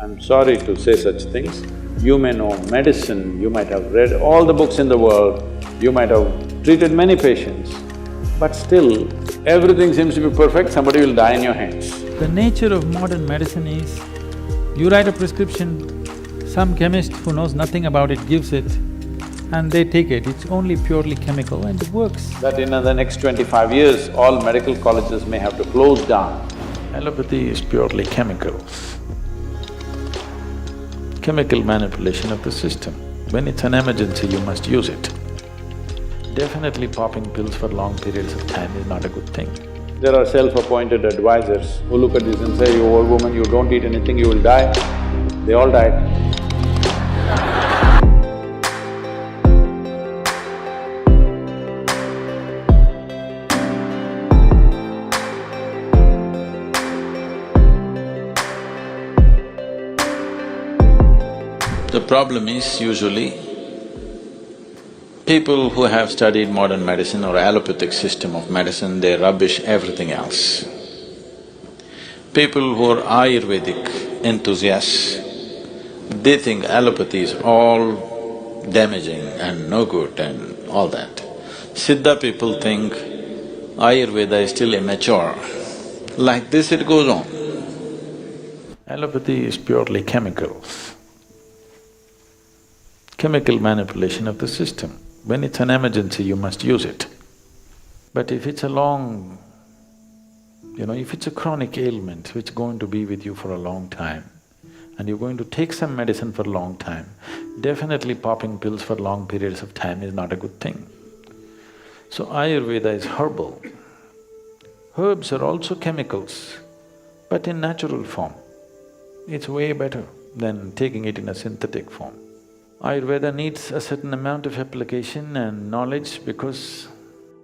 I'm sorry to say such things. You may know medicine, you might have read all the books in the world, you might have treated many patients, but still, everything seems to be perfect, somebody will die in your hands. The nature of modern medicine is, you write a prescription, some chemist who knows nothing about it gives it, and they take it. It's only purely chemical and it works. That in the next 25 years, all medical colleges may have to close down. Allopathy is purely chemicals, chemical manipulation of the system. When it's an emergency, you must use it. Definitely popping pills for long periods of time is not a good thing. There are self-appointed advisors who look at this and say, "You old woman, you don't eat anything, you will die." They all died. The problem is usually people who have studied modern medicine or allopathic system of medicine, they rubbish everything else. People who are Ayurvedic enthusiasts, they think allopathy is all damaging and no good and all that. Siddha people think Ayurveda is still immature. Like this it goes on. Allopathy is purely chemicals, chemical manipulation of the system. When it's an emergency, you must use it. But if it's a long… if it's a chronic ailment which is going to be with you for a long time, and you're going to take some medicine for a long time, definitely popping pills for long periods of time is not a good thing. So Ayurveda is herbal. Herbs are also chemicals, but in natural form. It's way better than taking it in a synthetic form. Ayurveda needs a certain amount of application and knowledge because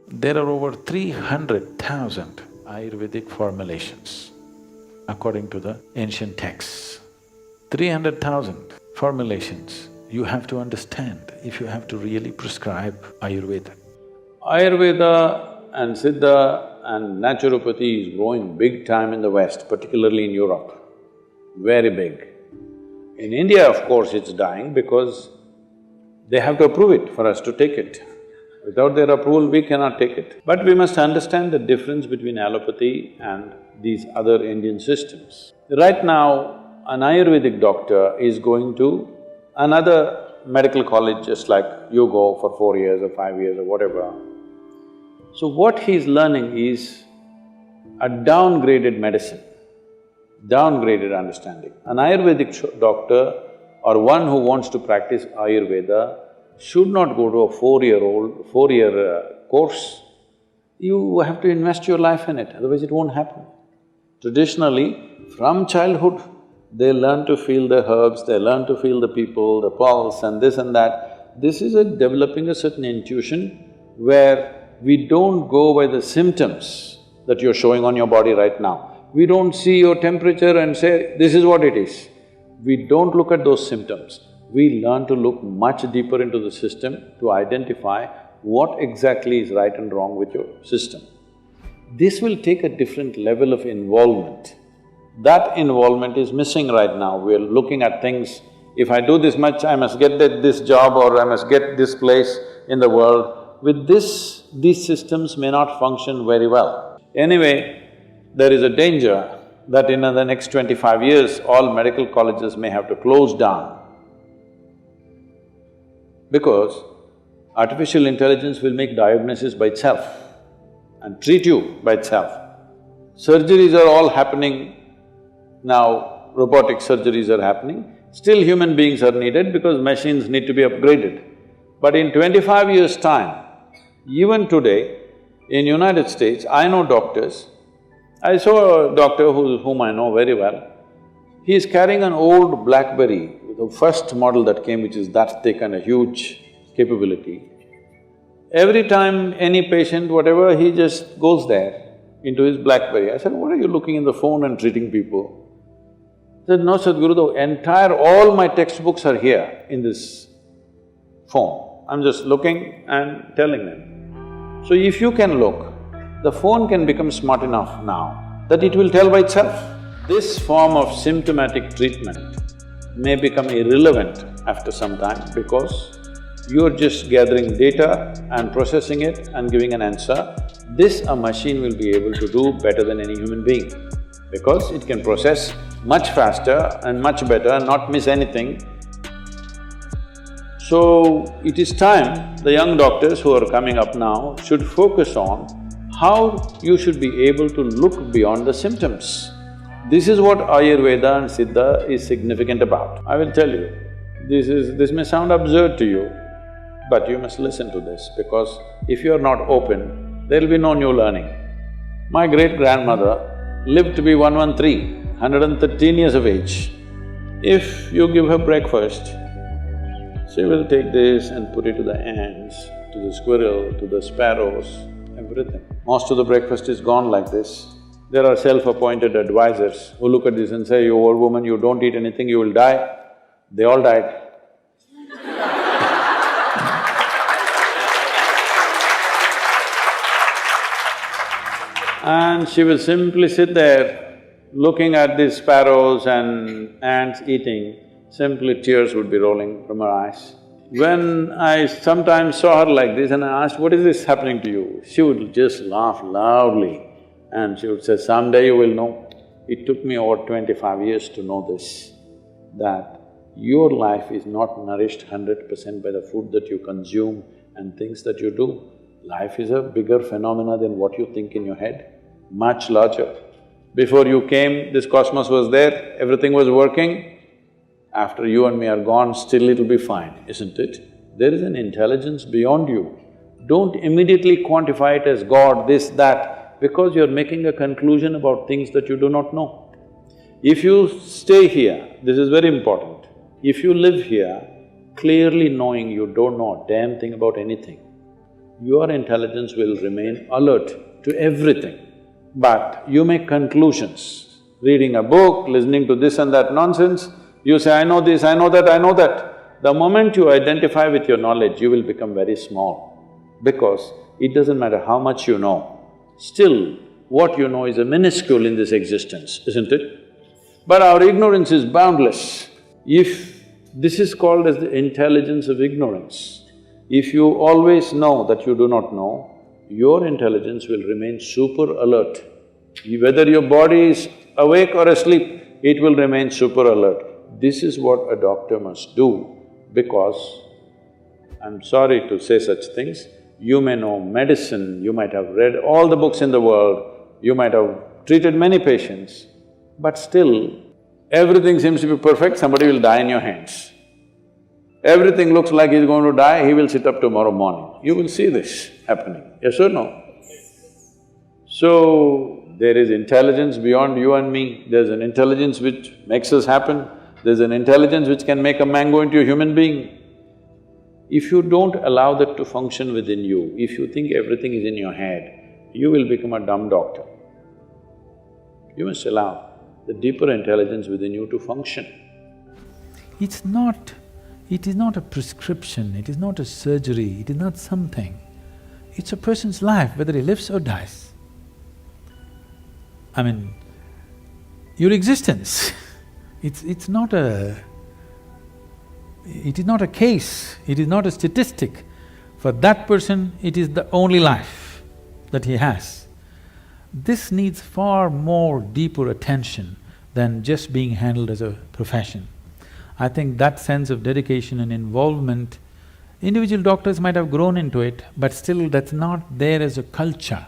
there are over 300,000 Ayurvedic formulations according to the ancient texts. 300,000 formulations you have to understand if you have to really prescribe Ayurveda. Ayurveda and Siddha and naturopathy is growing big time in the West, particularly in Europe, very big. In India, of course, it's dying because they have to approve it for us to take it. Without their approval, we cannot take it. But we must understand the difference between allopathy and these other Indian systems. Right now, an Ayurvedic doctor is going to another medical college just like you go for 4 years or 5 years or whatever. So what he's learning is a downgraded medicine, downgraded understanding. An Ayurvedic doctor or one who wants to practice Ayurveda should not go to a four-year course. You have to invest your life in it, otherwise it won't happen. Traditionally, from childhood, they learn to feel the herbs, they learn to feel the people, the pulse and this and that. This is developing a certain intuition where we don't go by the symptoms that you're showing on your body right now. We don't see your temperature and say, this is what it is. We don't look at those symptoms. We learn to look much deeper into the system to identify what exactly is right and wrong with your system. This will take a different level of involvement. That involvement is missing right now. We're looking at things, if I do this much, I must get this job or I must get this place in the world. With this, these systems may not function very well. Anyway, there is a danger that in the next 25 years, all medical colleges may have to close down because artificial intelligence will make diagnosis by itself and treat you by itself. Surgeries are all happening now, robotic surgeries are happening. Still human beings are needed because machines need to be upgraded. But in 25 years' time, even today, in United States, I know doctors. I saw a doctor whom I know very well. He is carrying an old BlackBerry, the first model that came, which is that thick and a huge capability. Every time any patient, whatever, he just goes there into his BlackBerry. I said, "What are you looking in the phone and treating people?" He said, "No, Sadhguru, all my textbooks are here in this phone. I'm just looking and telling them." So if you can look, the phone can become smart enough now that it will tell by itself. This form of symptomatic treatment may become irrelevant after some time because you're just gathering data and processing it and giving an answer. This a machine will be able to do better than any human being because it can process much faster and much better and not miss anything. So, it is time the young doctors who are coming up now should focus on how you should be able to look beyond the symptoms. This is what Ayurveda and Siddha is significant about. I will tell you, this may sound absurd to you, but you must listen to this because if you are not open, there will be no new learning. My great-grandmother lived to be 113, 113 years of age. If you give her breakfast, she will take this and put it to the ants, to the squirrel, to the sparrows, everything. Most of the breakfast is gone like this. There are self-appointed advisors who look at this and say, "You old woman, you don't eat anything, you will die." They all died. And she will simply sit there looking at these sparrows and ants eating, simply tears would be rolling from her eyes. When I sometimes saw her like this and I asked, "What is this happening to you?" she would just laugh loudly and she would say, "Someday you will know." It took me over 25 years to know this, that your life is not nourished 100% by the food that you consume and things that you do. Life is a bigger phenomena than what you think in your head, much larger. Before you came, this cosmos was there, everything was working. After you and me are gone, still it'll be fine, isn't it? There is an intelligence beyond you. Don't immediately quantify it as God, this, that, because you're making a conclusion about things that you do not know. If you stay here, this is very important, if you live here clearly knowing you don't know a damn thing about anything, your intelligence will remain alert to everything. But you make conclusions, reading a book, listening to this and that nonsense, you say, "I know this, I know that, I know that." The moment you identify with your knowledge, you will become very small because it doesn't matter how much you know, still what you know is a minuscule in this existence, isn't it? But our ignorance is boundless. If this is called as the intelligence of ignorance, if you always know that you do not know, your intelligence will remain super alert. Whether your body is awake or asleep, it will remain super alert. This is what a doctor must do because, I'm sorry to say such things, you may know medicine, you might have read all the books in the world, you might have treated many patients, but still, everything seems to be perfect, somebody will die in your hands. Everything looks like he's going to die, he will sit up tomorrow morning. You will see this happening, yes or no? So, there is intelligence beyond you and me, there's an intelligence which makes us happen, there's an intelligence which can make a mango into a human being. If you don't allow that to function within you, if you think everything is in your head, you will become a dumb doctor. You must allow the deeper intelligence within you to function. It is not a prescription, it is not a surgery, it is not something. It's a person's life, whether he lives or dies. I mean, your existence, it's not a… it is not a case, it is not a statistic. For that person, it is the only life that he has. This needs far more deeper attention than just being handled as a profession. I think that sense of dedication and involvement, individual doctors might have grown into it, but still that's not there as a culture,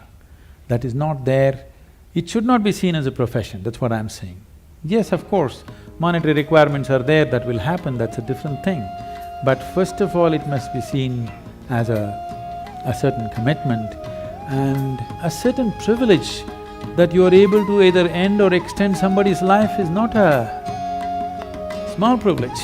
that is not there. It should not be seen as a profession, that's what I'm saying. Yes, of course, monetary requirements are there, that will happen, that's a different thing. But first of all, it must be seen as a certain commitment and a certain privilege that you are able to either end or extend somebody's life is not a small privilege.